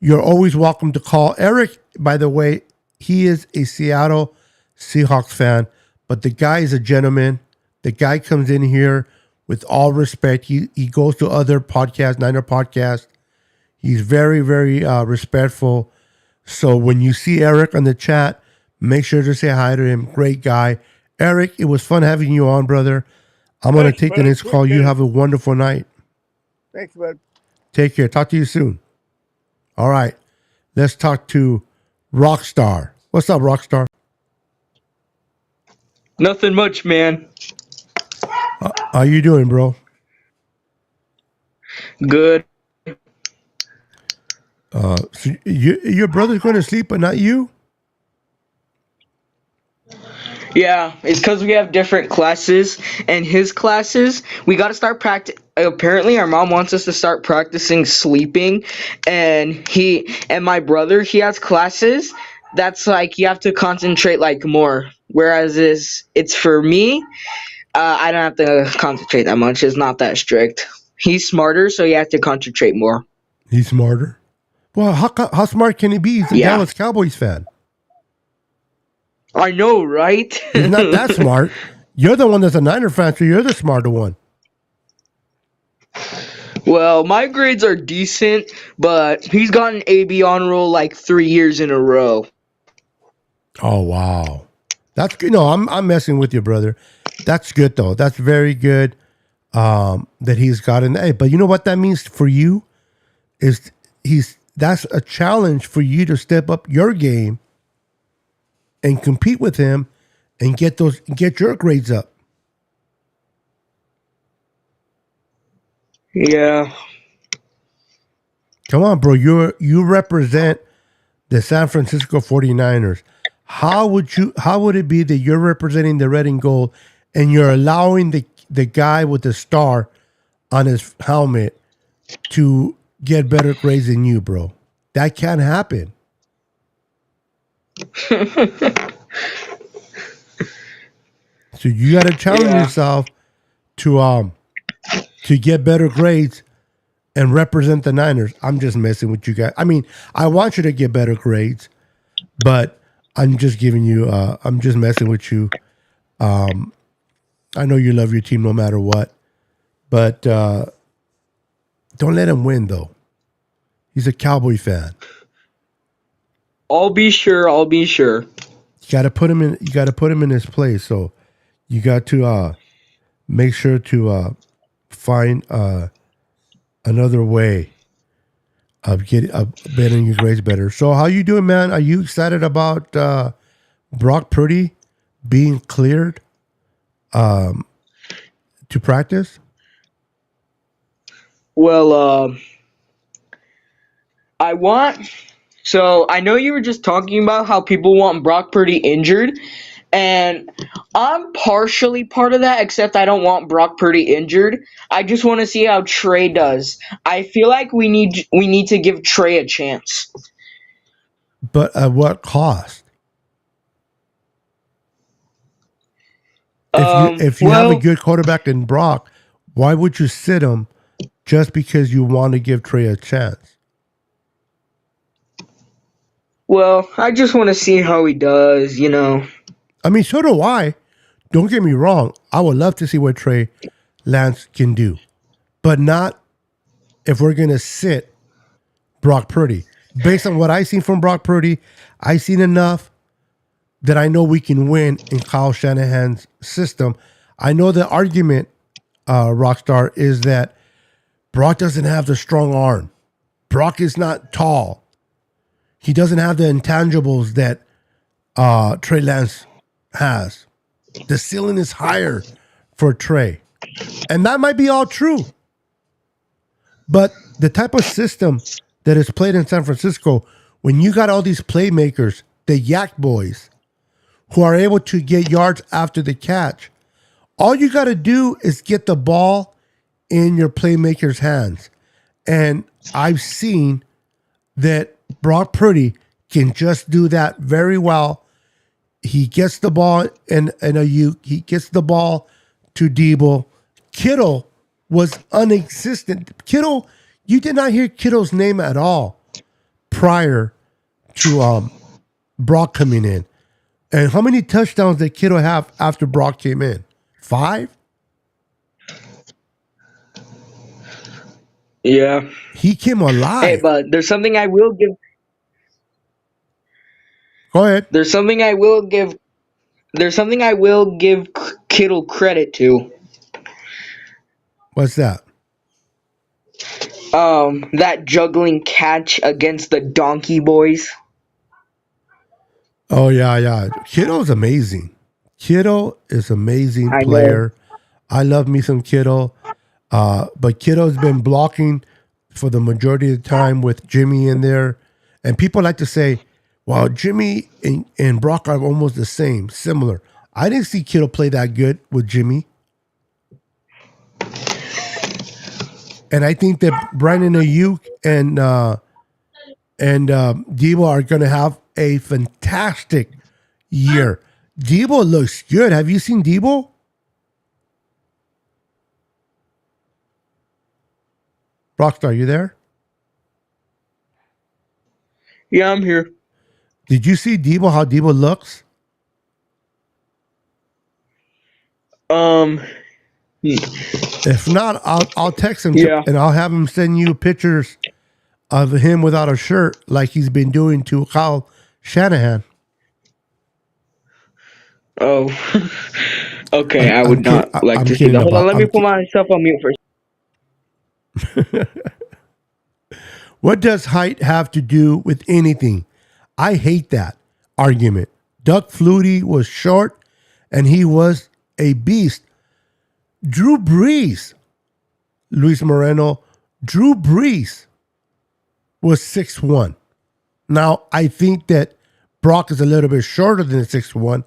S1: You're always welcome to call. Eric, by the way, he is a Seattle Seahawks fan, but the guy is a gentleman. The guy comes in here with all respect. He goes to other podcasts, Niner podcasts. He's very, very respectful. So when you see Eric on the chat, make sure to say hi to him. Great guy. Eric, it was fun having you on, brother. I'm going to take the next call. You have a wonderful night.
S3: Thanks, bud.
S1: Take care. Talk to you soon. All right. Let's talk to Rockstar. What's up, Rockstar?
S4: Nothing much, man.
S1: How you doing, bro?
S4: Good.
S1: So your brother's going to sleep, but not you?
S2: Yeah, it's because we have different classes, and his classes, we got to start practice. Apparently, our mom wants us to start practicing sleeping, and my brother, he has classes that's like you have to concentrate like more. Whereas it's for me, I don't have to concentrate that much. It's not that strict. He's smarter, so he has to concentrate more.
S1: He's smarter. Well, how smart can he be? He's a
S2: Yeah.
S1: Dallas Cowboys fan.
S2: I know, right?
S1: He's not that smart. You're the one that's a Niner fan, so you're the smarter one.
S2: Well, my grades are decent, but he's got an AB on roll like 3 years in a row.
S1: Oh wow, that's good. No, I'm messing with you, brother. That's good though. That's very good. That he's got an A. But you know what that means for you is that's a challenge for you to step up your game and compete with him and get your grades up.
S2: Yeah.
S1: Come on, bro. You represent the San Francisco 49ers. How would it be that you're representing the red and gold and you're allowing the guy with the star on his helmet to get better grades than you, bro? That can't happen. So you got to challenge yourself to get better grades and represent the Niners. I'm just messing with you guys. I mean, I want you to get better grades, but I'm just giving you. I'm just messing with you. I know you love your team no matter what, but don't let him win though. He's a Cowboy fan.
S2: I'll be sure.
S1: You got to put him in. You got to put him in his place. So you got to make sure to find another way of getting your grades better. So how you doing, man? Are you excited about Brock Purdy being cleared to practice?
S2: Well, I know you were just talking about how people want Brock Purdy injured, and I'm partially part of that, except I don't want Brock Purdy injured. I just want to see how Trey does. I feel like we need to give Trey a chance.
S1: But at what cost? If you have a good quarterback in Brock, why would you sit him just because you want to give Trey a chance?
S2: Well, I just want to see how he does, you know.
S1: I mean, so do I. Don't get me wrong. I would love to see what Trey Lance can do, but not if we're going to sit Brock Purdy. Based on what I've seen from Brock Purdy, I've seen enough that I know we can win in Kyle Shanahan's system. I know the argument, Rockstar, is that Brock doesn't have the strong arm. Brock is not tall. He doesn't have the intangibles that Trey Lance has. The ceiling is higher for Trey. And that might be all true. But the type of system that is played in San Francisco, when you got all these playmakers, the Yak Boys, who are able to get yards after the catch, all you got to do is get the ball in your playmakers' hands. And I've seen that Brock Purdy can just do that very well. He gets the ball he gets the ball to Debo. Kittle was unexistent. Kittle, you did not hear Kittle's name at all prior to Brock coming in. And how many touchdowns did Kittle have after Brock came in? 5?
S2: Yeah.
S1: He came alive.
S2: Hey, but there's something I will give.
S1: Go ahead.
S2: There's something I will give Kittle credit to.
S1: What's that?
S2: That juggling catch against the Donkey Boys.
S1: Oh, yeah. Kittle's amazing. Kittle is amazing
S2: I
S1: player. I love me some Kittle. But Kittle's been blocking for the majority of the time with Jimmy in there. And people like to say, well, Jimmy and Brock are almost the same, similar. I didn't see Kittle play that good with Jimmy. And I think that Brandon Ayuk and Debo are going to have a fantastic year. Debo looks good. Have you seen Debo? Rockstar, you there?
S4: Yeah, I'm here.
S1: Did you see Debo, how Debo looks? If not, I'll text him and I'll have him send you pictures of him without a shirt like he's been doing to Kyle Shanahan.
S4: Oh, okay. I would not like to see that. Hold on, let me put myself on mute first.
S1: What does height have to do with anything? I hate that argument. Doug Flutie was short and he was a beast. Drew Brees, Luis Moreno, Drew Brees was 6'1". Now, I think that Brock is a little bit shorter than 6'1",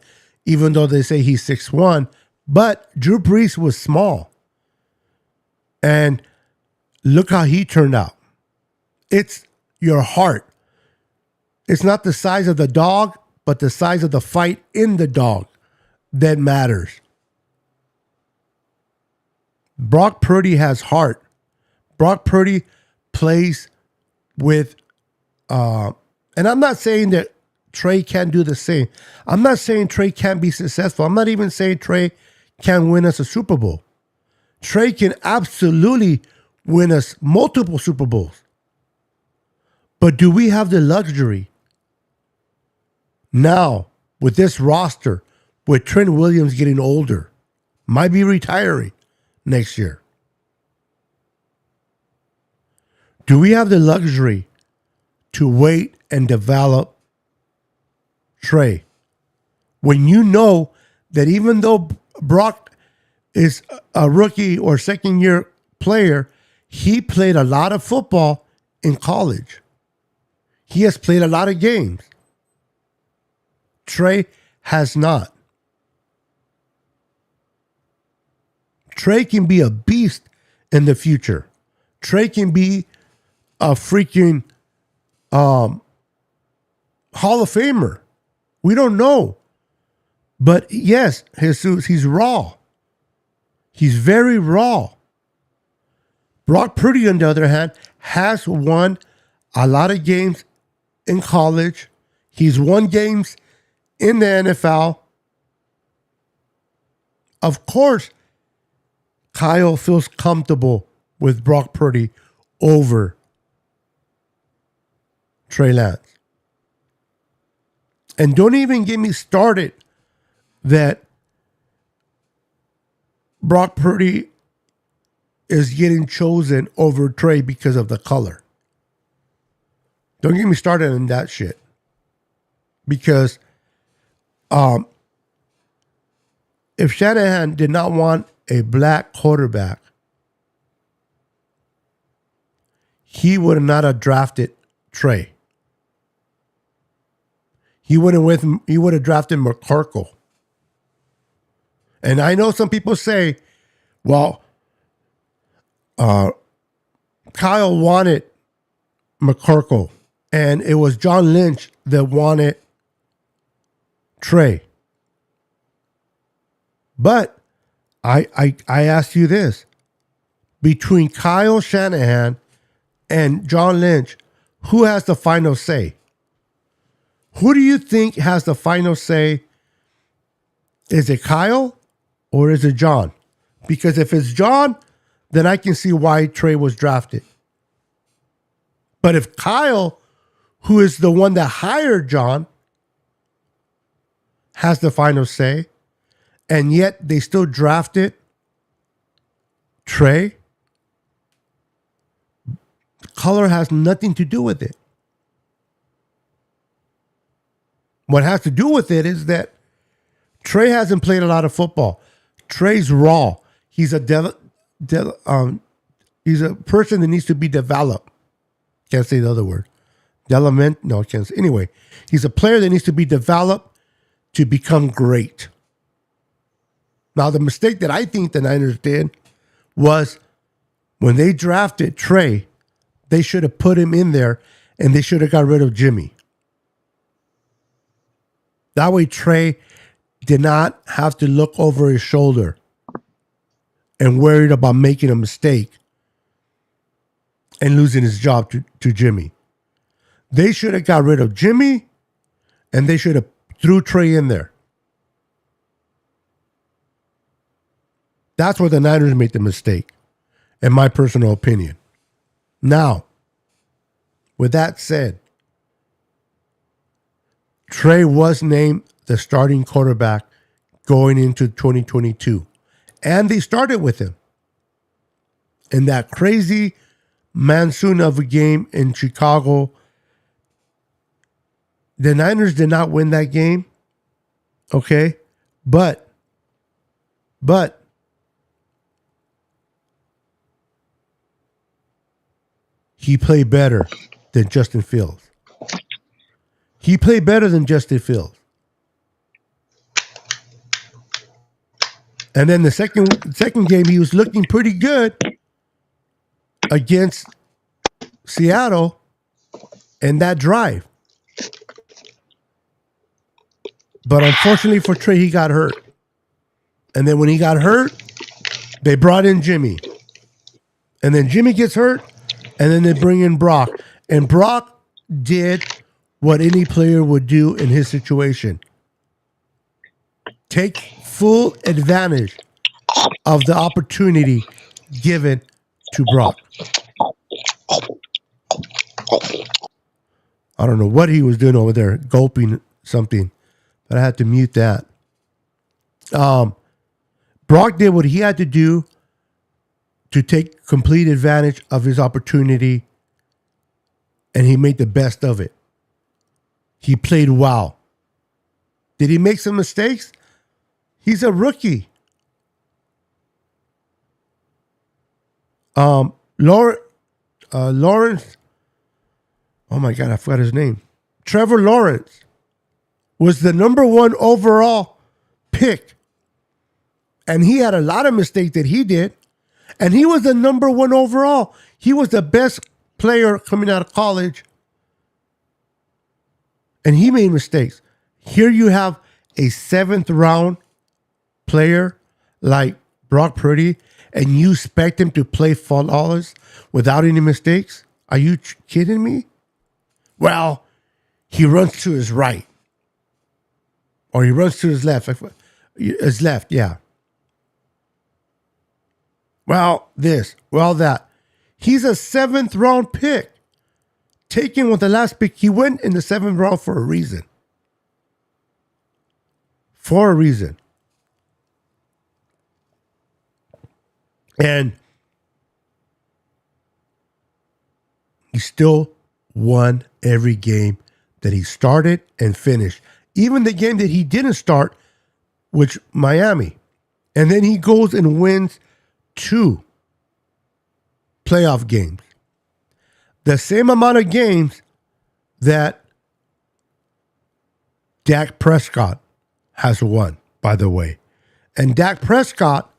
S1: even though they say he's 6'1", but Drew Brees was small. And look how he turned out. It's your heart. It's not the size of the dog, but the size of the fight in the dog that matters. Brock Purdy has heart. Brock Purdy plays with, and I'm not saying that Trey can't do the same. I'm not saying Trey can't be successful. I'm not even saying Trey can win us a Super Bowl. Trey can absolutely win us multiple Super Bowls. But do we have the luxury now with this roster, with Trent Williams getting older, might be retiring next year? Do we have the luxury to wait and develop Trey when you know that even though Brock is a rookie or second year player, he played a lot of football in college? He has played a lot of games. Trey has not. Trey can be a beast in the future. Trey can be a freaking Hall of Famer. We don't know. But yes, Jesus, he's raw. He's very raw. Brock Purdy, on the other hand, has won a lot of games in college. He's won games in the NFL. Of course, Kyle feels comfortable with Brock Purdy over Trey Lance. And don't even get me started that Brock Purdy is getting chosen over Trey because of the color. Don't get me started on that shit. Because if Shanahan did not want a black quarterback, he would not have drafted Trey. He would have drafted McCorkle. And I know some people say, well, Kyle wanted McCorkle, and it was John Lynch that wanted Trey. But I ask you this. Between Kyle Shanahan and John Lynch, who has the final say? Who do you think has the final say? Is it Kyle or is it John? Because if it's John, then I can see why Trey was drafted. But if Kyle, who is the one that hired John, has the final say, and yet they still drafted Trey, color has nothing to do with it. What has to do with it is that Trey hasn't played a lot of football. Trey's raw. He's a He's a person that needs to be developed. Can't say the other word. Development? No, I can't say. Anyway, he's a player that needs to be developed to become great. Now, the mistake that I think the Niners did was when they drafted Trey, they should have put him in there and they should have got rid of Jimmy. That way, Trey did not have to look over his shoulder and worried about making a mistake and losing his job to Jimmy. They should have got rid of Jimmy and they should have threw Trey in there. That's where the Niners made the mistake, in my personal opinion. Now, with that said, Trey was named the starting quarterback going into 2022. And they started with him. In that crazy monsoon of a game in Chicago, the Niners did not win that game. Okay? But he played better than Justin Fields. He played better than Justin Fields. And then the second game, he was looking pretty good against Seattle in that drive. But unfortunately for Trey, he got hurt. And then when he got hurt, they brought in Jimmy. And then Jimmy gets hurt, and then they bring in Brock. And Brock did what any player would do in his situation. Take full advantage of the opportunity given to Brock. I don't know what he was doing over there, gulping something, but I had to mute that. Brock did what he had to do to take complete advantage of his opportunity, and he made the best of it. He played well. Did he make some mistakes? He's a rookie. Lawrence, oh my God, I forgot his name. Trevor Lawrence was the number 1 overall pick. And he had a lot of mistakes that he did. And he was the number 1 overall. He was the best player coming out of college. And he made mistakes. Here you have a 7th round player like Brock Purdy, and you expect him to play flawless without any mistakes? Are you kidding me? Well, he runs to his right. Or he runs to his left. His left, yeah. Well, this, well, that. He's a 7th round pick. Taken with the last pick. He went in the 7th round for a reason. For a reason. And he still won every game that he started and finished. Even the game that he didn't start, which Miami. And then he goes and wins 2 playoff games. The same amount of games that Dak Prescott has won, by the way. And Dak Prescott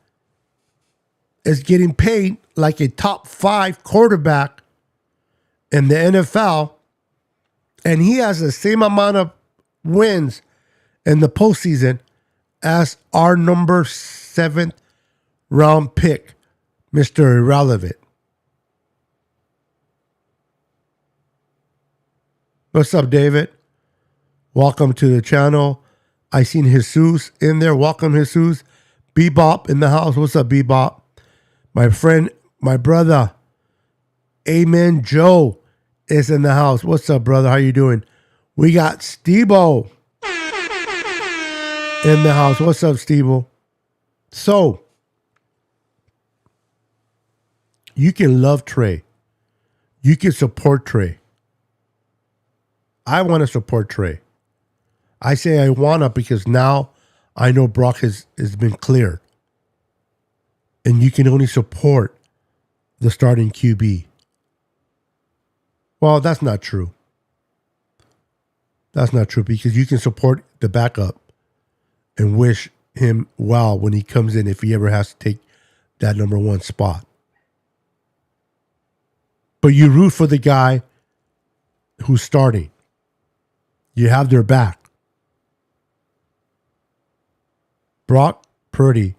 S1: is getting paid like a top 5 quarterback in the NFL. And he has the same amount of wins in the postseason as our number 7th round pick, Mr. Irrelevant. What's up, David? Welcome to the channel. I seen Jesus in there. Welcome, Jesus. Bebop in the house. What's up, Bebop? My friend, my brother, Amen Joe is in the house. What's up, brother? How you doing? We got Steve-O in the house. What's up, Steve-O? So, you can love Trey. You can support Trey. I want to support Trey. I say I want to because now I know Brock has been cleared. And you can only support the starting QB. Well, that's not true. That's not true because you can support the backup and wish him well when he comes in if he ever has to take that number one spot. But you root for the guy who's starting. You have their back. Brock Purdy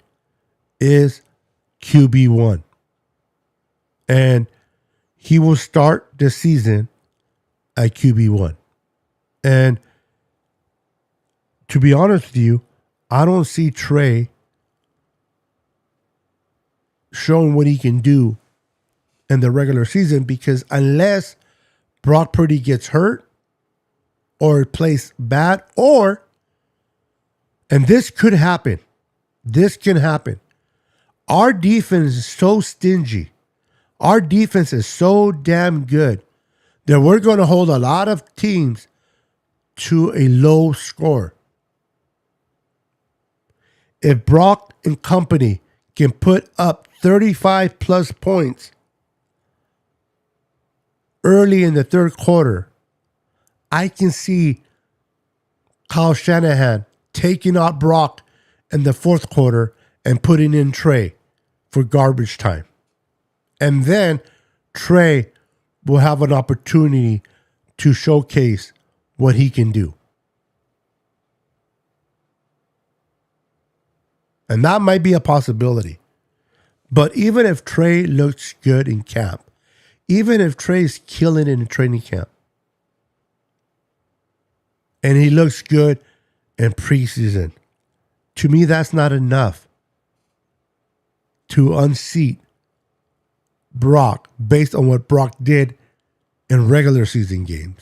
S1: is QB1. And he will start the season at QB1. And to be honest with you, I don't see Trey showing what he can do in the regular season because unless Brock Purdy gets hurt or plays bad and this could happen. This can happen. Our defense is so stingy. Our defense is so damn good that we're going to hold a lot of teams to a low score. If Brock and company can put up 35 plus points early in the third quarter, I can see Kyle Shanahan taking out Brock in the fourth quarter and putting in Trey for garbage time. And then Trey will have an opportunity to showcase what he can do. And that might be a possibility. But even if Trey looks good in camp, even if Trey's killing it in training camp, and he looks good in preseason, to me, that's not enough to unseat Brock based on what Brock did in regular season games.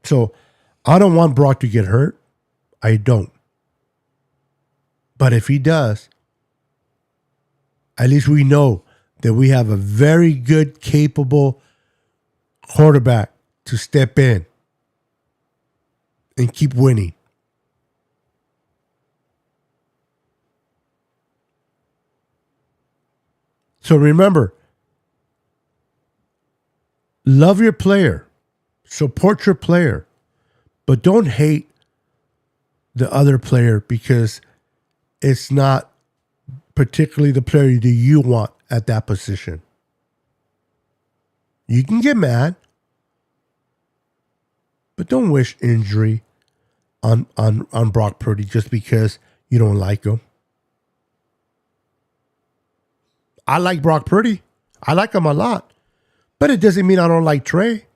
S1: So I don't want Brock to get hurt. I don't. But if he does, at least we know that we have a very good, capable quarterback to step in and keep winning. So remember, love your player, support your player, but don't hate the other player because it's not particularly the player that you want at that position. You can get mad, but don't wish injury on Brock Purdy just because you don't like him. I like Brock Purdy. I like him a lot. But it doesn't mean I don't like Trey.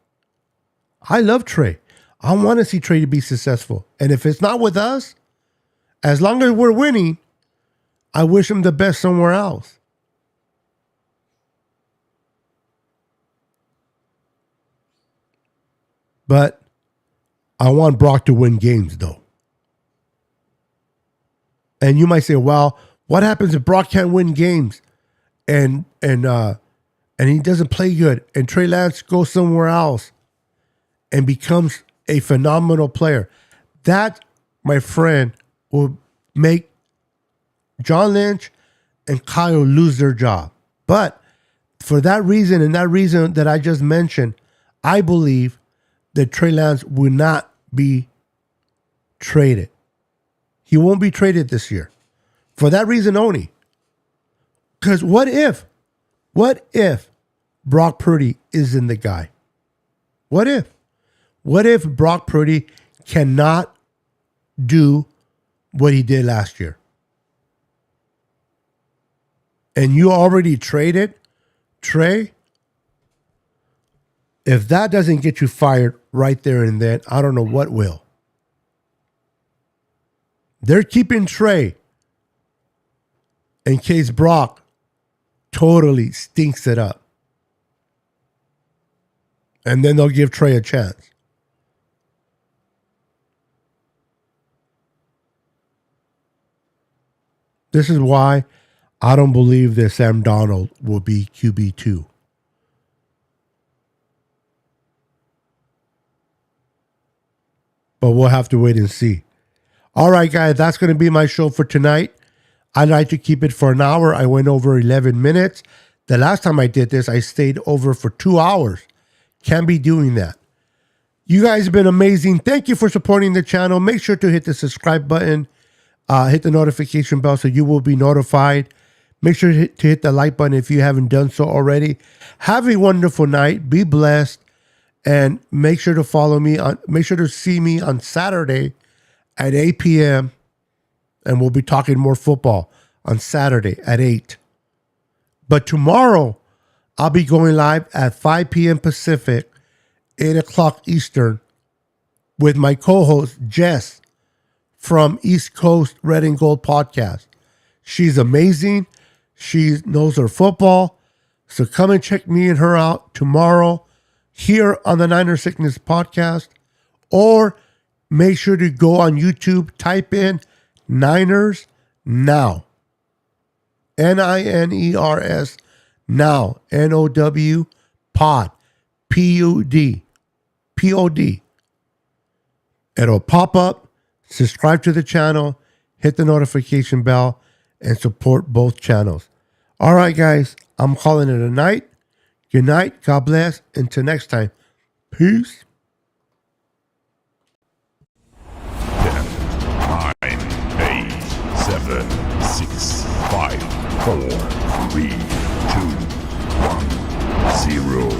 S1: I love Trey. I want to see Trey to be successful. And if it's not with us, as long as we're winning, I wish him the best somewhere else. But I want Brock to win games, though. And you might say, well, what happens if Brock can't win games and he doesn't play good and Trey Lance goes somewhere else and becomes a phenomenal player? That, my friend, will make John Lynch and Kyle lose their job. But for that reason and that reason that I just mentioned, I believe that Trey Lance will not be traded. He won't be traded this year. For that reason only. Because what if Brock Purdy isn't the guy? What if? What if Brock Purdy cannot do what he did last year? And you already traded Trey? If that doesn't get you fired right there and then, I don't know what will. They're keeping Trey in case Brock totally stinks it up. And then they'll give Trey a chance. This is why I don't believe that Sam Darnold will be QB2. But we'll have to wait and see. All right, guys, that's going to be my show for tonight. I like to keep it for an hour. I went over 11 minutes. The last time I did this, I stayed over for 2 hours. Can't be doing that. You guys have been amazing. Thank you for supporting the channel. Make sure to hit the subscribe button. Hit the notification bell so you will be notified. Make sure to hit the like button if you haven't done so already. Have a wonderful night. Be blessed. And make sure to follow me make sure to see me on Saturday at 8 p.m. And we'll be talking more football on Saturday at 8. But tomorrow, I'll be going live at 5 p.m. Pacific, 8 o'clock Eastern, with my co-host, Jess, from East Coast Red and Gold Podcast. She's amazing. She knows her football. So come and check me and her out tomorrow here on the Niner Sickness Podcast. Or make sure to go on YouTube, type in Niners Now. Niners Now. NOW Pod. PUD. POD. It'll pop up. Subscribe to the channel. Hit the notification bell. And support both channels. All right, guys. I'm calling it a night. Good night. God bless. Until next time. Peace.
S5: 10, 9, 8, 7, 6, 5, 4, 3, 2, 1, 0.